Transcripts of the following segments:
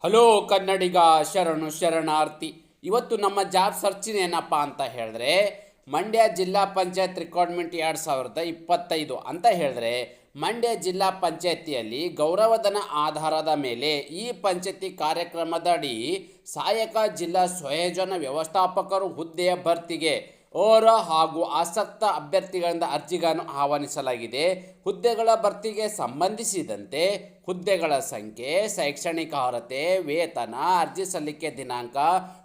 Hello ಕನ್ನಡಿಗ, ಶರಣು ಶರಣಾರ್ಥಿ. ಇವತ್ತು ನಮ್ಮ ಜಾಬ್ ಸರ್ಚಿನ ಏನಪ್ಪ ಅಂತ ಹೇಳಿದ್ರೆ, ಮಂಡ್ಯ ಜಿಲ್ಲಾ ಪಂಚಾಯತ್ ರಿಕ್ರೂಟ್ಮೆಂಟ್ 2025 ಅಂತ ಹೇಳಿದ್ರೆ, ಮಂಡ್ಯ ಜಿಲ್ಲಾ ಪಂಚಾಯತಿಯಲ್ಲಿ ಗೌರವಧನ ಆಧಾರದ ಮೇಲೆ ಈ ಪಂಚಾಯತಿ ಕಾರ್ಯಕ್ರಮದಡಿ ಸಹಾಯಕ ಜಿಲ್ಲಾ ಸ್ವಯೋಜನ ವ್ಯವಸ್ಥಾಪಕರು ಹುದ್ದೆಯ ಭರ್ತಿಗೆ ಓರ ಹಾಗೂ ಆಸಕ್ತ ಅಭ್ಯರ್ಥಿಗಳಿಂದ ಅರ್ಜಿಗಳನ್ನು ಆಹ್ವಾನಿಸಲಾಗಿದೆ. ಹುದ್ದೆಗಳ ಭರ್ತಿಗೆ ಸಂಬಂಧಿಸಿದಂತೆ ಹುದ್ದೆಗಳ ಸಂಖ್ಯೆ, ಶೈಕ್ಷಣಿಕ ಅರ್ಹತೆ, ವೇತನ, ಅರ್ಜಿ ಸಲ್ಲಿಕೆ ದಿನಾಂಕ,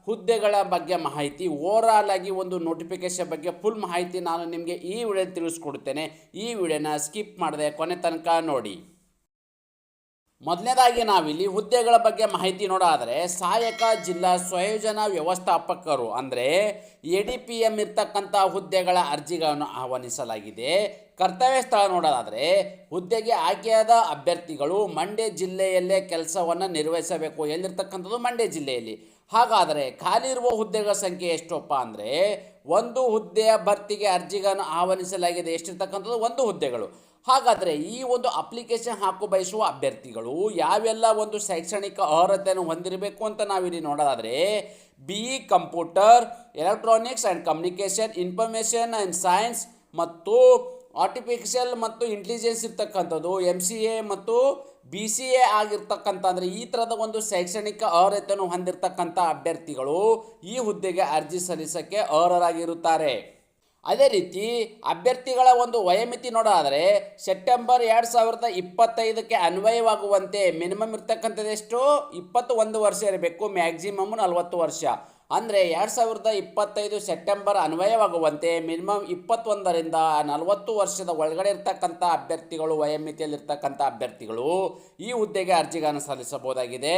ಹುದ್ದೆಗಳ ಬಗ್ಗೆ ಮಾಹಿತಿ, ಓವರಾಲ್ ಆಗಿ ಒಂದು ನೋಟಿಫಿಕೇಶನ್ ಬಗ್ಗೆ ಫುಲ್ ಮಾಹಿತಿ ನಾನು ನಿಮಗೆ ಈ ವಿಡಿಯೋ ತಿಳಿಸ್ಕೊಡ್ತೇನೆ. ಈ ವಿಡಿಯೋನ ಸ್ಕಿಪ್ ಮಾಡದೆ ಕೊನೆ ತನಕ ನೋಡಿ. ಮೊದಲನೇದಾಗಿ ನಾವಿಲ್ಲಿ ಹುದ್ದೆಗಳ ಬಗ್ಗೆ ಮಾಹಿತಿ ನೋಡೋದಾದರೆ, ಸಹಾಯಕ ಜಿಲ್ಲಾ ಸ್ವಯೋಜನಾ ವ್ಯವಸ್ಥಾಪಕರು ಅಂದರೆ ADPM ಇರ್ತಕ್ಕಂಥ ಹುದ್ದೆಗಳ ಅರ್ಜಿಗಳನ್ನು ಆಹ್ವಾನಿಸಲಾಗಿದೆ. ಕರ್ತವ್ಯ ಸ್ಥಳ ನೋಡೋದಾದರೆ, ಹುದ್ದೆಗೆ ಆಯ್ಕೆಯಾದ ಅಭ್ಯರ್ಥಿಗಳು ಮಂಡ್ಯ ಜಿಲ್ಲೆಯಲ್ಲೇ ಕೆಲಸವನ್ನು ನಿರ್ವಹಿಸಬೇಕು. ಎಲ್ಲಿರ್ತಕ್ಕಂಥದ್ದು? ಮಂಡ್ಯ ಜಿಲ್ಲೆಯಲ್ಲಿ. ಹಾಗಾದರೆ ಖಾಲಿ ಇರುವ ಹುದ್ದೆಗಳ ಸಂಖ್ಯೆ ಎಷ್ಟಪ್ಪ ಅಂದರೆ, ಒಂದು ಹುದ್ದೆಯ ಭರ್ತಿಗೆ ಅರ್ಜಿಗಳನ್ನು ಆಹ್ವಾನಿಸಲಾಗಿದೆ. ಎಷ್ಟಿರ್ತಕ್ಕಂಥದ್ದು? ಒಂದು ಹುದ್ದೆಗಳು. ಹಾಗಾದರೆ ಈ ಒಂದು ಅಪ್ಲಿಕೇಶನ್ ಹಾಕು ಬಯಸುವ ಅಭ್ಯರ್ಥಿಗಳು ಯಾವೆಲ್ಲ ಒಂದು ಶೈಕ್ಷಣಿಕ ಅರ್ಹತೆಯನ್ನು ಹೊಂದಿರಬೇಕು ಅಂತ ನಾವಿಲ್ಲಿ ನೋಡೋದಾದರೆ, BE computer, electronics and communication, information and science ಮತ್ತು ಆರ್ಟಿಫಿಷಿಯಲ್ ಮತ್ತು ಇಂಟೆಲಿಜೆನ್ಸ್ ಇರ್ತಕ್ಕಂಥದ್ದು, MCA ಮತ್ತು BCA ಆಗಿರ್ತಕ್ಕಂಥ, ಅಂದರೆ ಈ ಥರದ ಒಂದು ಶೈಕ್ಷಣಿಕ ಅರ್ಹತೆಯನ್ನು ಹೊಂದಿರತಕ್ಕಂಥ ಅಭ್ಯರ್ಥಿಗಳು ಈ ಹುದ್ದೆಗೆ ಅರ್ಜಿ ಸಲ್ಲಿಸೋಕ್ಕೆ ಅರ್ಹರಾಗಿರುತ್ತಾರೆ. ಅದೇ ರೀತಿ ಅಭ್ಯರ್ಥಿಗಳ ಒಂದು ವಯೋಮಿತಿ ನೋಡೋದಾದರೆ, ಸೆಪ್ಟೆಂಬರ್ 2025ಕ್ಕೆ ಅನ್ವಯವಾಗುವಂತೆ ಮಿನಿಮಮ್ ಇರ್ತಕ್ಕಂಥದ್ದು ಎಷ್ಟು? 21 ವರ್ಷ ಇರಬೇಕು, ಮ್ಯಾಕ್ಸಿಮಮ್ 40 ವರ್ಷ. ಅಂದರೆ 2025 ಸೆಪ್ಟೆಂಬರ್ ಅನ್ವಯವಾಗುವಂತೆ ಮಿನಿಮಮ್ 21ರಿಂದ 40 ವರ್ಷದ ಒಳಗಡೆ ಇರ್ತಕ್ಕಂಥ ಅಭ್ಯರ್ಥಿಗಳು, ವಯೋಮಿತಿಯಲ್ಲಿರ್ತಕ್ಕಂಥ ಅಭ್ಯರ್ಥಿಗಳು ಈ ಹುದ್ದೆಗೆ ಅರ್ಜಿಗಳನ್ನು ಸಲ್ಲಿಸಬಹುದಾಗಿದೆ.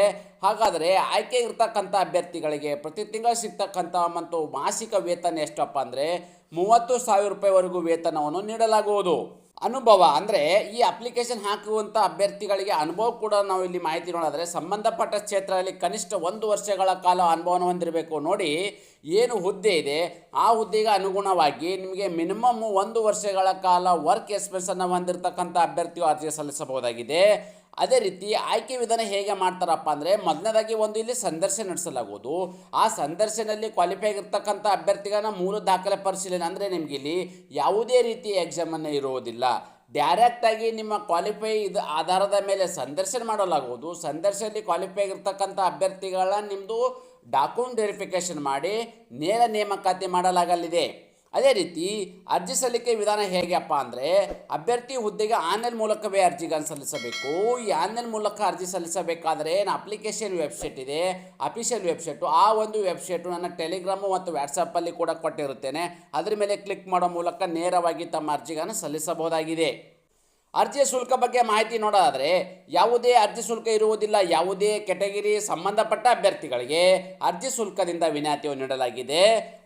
ಹಾಗಾದರೆ ಆಯ್ಕೆ ಇರ್ತಕ್ಕಂಥ ಅಭ್ಯರ್ಥಿಗಳಿಗೆ ಪ್ರತಿ ತಿಂಗಳು ಸಿಗ್ತಕ್ಕಂಥ ಮತ್ತು ಮಾಸಿಕ ವೇತನ ಎಷ್ಟಪ್ಪ ಅಂದರೆ 30,000 ರೂಪಾಯಿವರೆಗೂ ವೇತನವನ್ನು ನೀಡಲಾಗುವುದು. ಅನುಭವ ಅಂದರೆ ಈ ಅಪ್ಲಿಕೇಶನ್ ಹಾಕುವಂಥ ಅಭ್ಯರ್ಥಿಗಳಿಗೆ ಅನುಭವ ಕೂಡ ನಾವು ಇಲ್ಲಿ ಮಾಹಿತಿ ನೋಡಿದ್ರೆ, ಸಂಬಂಧಪಟ್ಟ ಕ್ಷೇತ್ರದಲ್ಲಿ ಕನಿಷ್ಠ 1 ವರ್ಷಗಳ ಕಾಲ ಅನುಭವವನ್ನು ಹೊಂದಿರಬೇಕು. ನೋಡಿ, ಏನು ಹುದ್ದೆ ಇದೆ ಆ ಹುದ್ದೆಗೆ ಅನುಗುಣವಾಗಿ ನಿಮಗೆ ಮಿನಿಮಮ್ 1 ವರ್ಷಗಳ ಕಾಲ ವರ್ಕ್ ಎಕ್ಸ್ಪೀರಿಯನ್ಸನ್ನು ಹೊಂದಿರತಕ್ಕಂಥ ಅಭ್ಯರ್ಥಿಯು ಅರ್ಜಿ ಸಲ್ಲಿಸಬಹುದಾಗಿದೆ. ಅದೇ ರೀತಿ ಆಯ್ಕೆ ವಿಧಾನ ಹೇಗೆ ಮಾಡ್ತಾರಪ್ಪ ಅಂದರೆ, ಮೊದಲನೇದಾಗಿ ಒಂದು ಇಲ್ಲಿ ಸಂದರ್ಶನ ನಡೆಸಲಾಗುವುದು. ಆ ಸಂದರ್ಶನದಲ್ಲಿ ಕ್ವಾಲಿಫೈ ಆಗಿರ್ತಕ್ಕಂಥ ಅಭ್ಯರ್ಥಿಗಳನ್ನ ಮೂಲ ದಾಖಲೆ ಪರಿಶೀಲನೆ, ಅಂದರೆ ನಿಮಗೆ ಇಲ್ಲಿ ಯಾವುದೇ ರೀತಿಯ ಎಕ್ಸಾಮನ್ನು ಇರುವುದಿಲ್ಲ. ಡೈರೆಕ್ಟಾಗಿ ನಿಮ್ಮ ಕ್ವಾಲಿಫೈ ಆಧಾರದ ಮೇಲೆ ಸಂದರ್ಶನ ಮಾಡಲಾಗುವುದು. ಸಂದರ್ಶನದಲ್ಲಿ ಕ್ವಾಲಿಫೈ ಆಗಿರ್ತಕ್ಕಂಥ ಅಭ್ಯರ್ಥಿಗಳನ್ನ ನಿಮ್ಮದು ಡಾಕ್ಯುಮೆಂಟ್ ವೆರಿಫಿಕೇಷನ್ ಮಾಡಿ ನೇರ ನೇಮಕಾತಿ ಮಾಡಲಾಗಲಿದೆ. ಅದೇ ರೀತಿ ಅರ್ಜಿ ಸಲ್ಲಿಕೆ ವಿಧಾನ ಹೇಗೆಪ್ಪ ಅಂದರೆ, ಅಭ್ಯರ್ಥಿ ಹುದ್ದೆಗೆ ಆನ್ಲೈನ್ ಮೂಲಕವೇ ಅರ್ಜಿಗಳನ್ನು ಸಲ್ಲಿಸಬೇಕು. ಈ ಆನ್ಲೈನ್ ಮೂಲಕ ಅರ್ಜಿ ಸಲ್ಲಿಸಬೇಕಾದರೆ ಅಪ್ಲಿಕೇಶನ್ ವೆಬ್ಸೈಟ್ ಇದೆ, ಅಫಿಷಿಯಲ್ ವೆಬ್ಸೈಟು. ಆ ಒಂದು ವೆಬ್ಸೈಟು ನನ್ನ ಟೆಲಿಗ್ರಾಮು ಮತ್ತು ವಾಟ್ಸಪ್ಪಲ್ಲಿ ಕೂಡ ಕೊಟ್ಟಿರುತ್ತೇನೆ. ಅದರ ಮೇಲೆ ಕ್ಲಿಕ್ ಮಾಡೋ ಮೂಲಕ ನೇರವಾಗಿ ತಮ್ಮ ಅರ್ಜಿಗಳನ್ನು ಸಲ್ಲಿಸಬಹುದಾಗಿದೆ. ಅರ್ಜಿಯ ಶುಲ್ಕ ಬಗ್ಗೆ ಮಾಹಿತಿ ನೋಡೋದಾದರೆ, ಯಾವುದೇ ಅರ್ಜಿ ಶುಲ್ಕ ಇರುವುದಿಲ್ಲ. ಯಾವುದೇ ಕೆಟಗರಿ ಸಂಬಂಧಪಟ್ಟ ಅಭ್ಯರ್ಥಿಗಳಿಗೆ ಅರ್ಜಿ ಶುಲ್ಕದಿಂದ ವಿನಾಯಿತಿಯನ್ನು ನೀಡಲಾಗಿದೆ.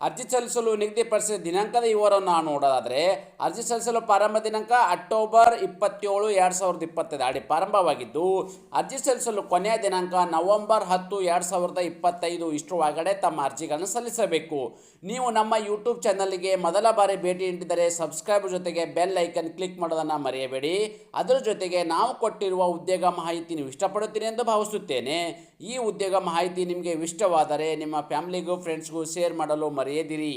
ಅರ್ಜಿ ಸಲ್ಲಿಸಲು ನಿಗದಿಪಡಿಸಿದ ದಿನಾಂಕದ ವಿವರವನ್ನು ನಾವು ನೋಡೋದಾದರೆ, ಅರ್ಜಿ ಸಲ್ಲಿಸಲು ಪ್ರಾರಂಭ ದಿನಾಂಕ ಅಕ್ಟೋಬರ್ 27, 2025 ಅಡಿ ಪ್ರಾರಂಭವಾಗಿದ್ದು, ಅರ್ಜಿ ಸಲ್ಲಿಸಲು ಕೊನೆಯ ದಿನಾಂಕ ನವೆಂಬರ್ 10, 2025 ಇಷ್ಟರ ಒಳಗಡೆ ತಮ್ಮ ಅರ್ಜಿಗಳನ್ನು ಸಲ್ಲಿಸಬೇಕು. ನೀವು ನಮ್ಮ ಯೂಟ್ಯೂಬ್ ಚಾನಲ್ಗೆ ಮೊದಲ ಬಾರಿ ಭೇಟಿ ನೀಡಿದರೆ ಸಬ್ಸ್ಕ್ರೈಬ್ ಜೊತೆಗೆ ಬೆಲ್ ಐಕನ್ ಕ್ಲಿಕ್ ಮಾಡೋದನ್ನು ಮರೆಯಬೇಡಿ. ಅದರ ಜೊತೆಗೆ ನಾವು ಕೊಟ್ಟಿರುವ ಉದ್ಯೋಗ ಮಾಹಿತಿ ನೀವು ಇಷ್ಟಪಡುತ್ತೀರಿ ಎಂದು ಭಾವಿಸುತ್ತೇನೆ. ಈ ಉದ್ಯೋಗ ಮಾಹಿತಿ ನಿಮಗೆ ಇಷ್ಟವಾದರೆ ನಿಮ್ಮ ಫ್ಯಾಮಿಲಿಗೂ ಫ್ರೆಂಡ್ಸ್ಗೂ ಶೇರ್ ಮಾಡಲು ಮರೆಯದಿರಿ.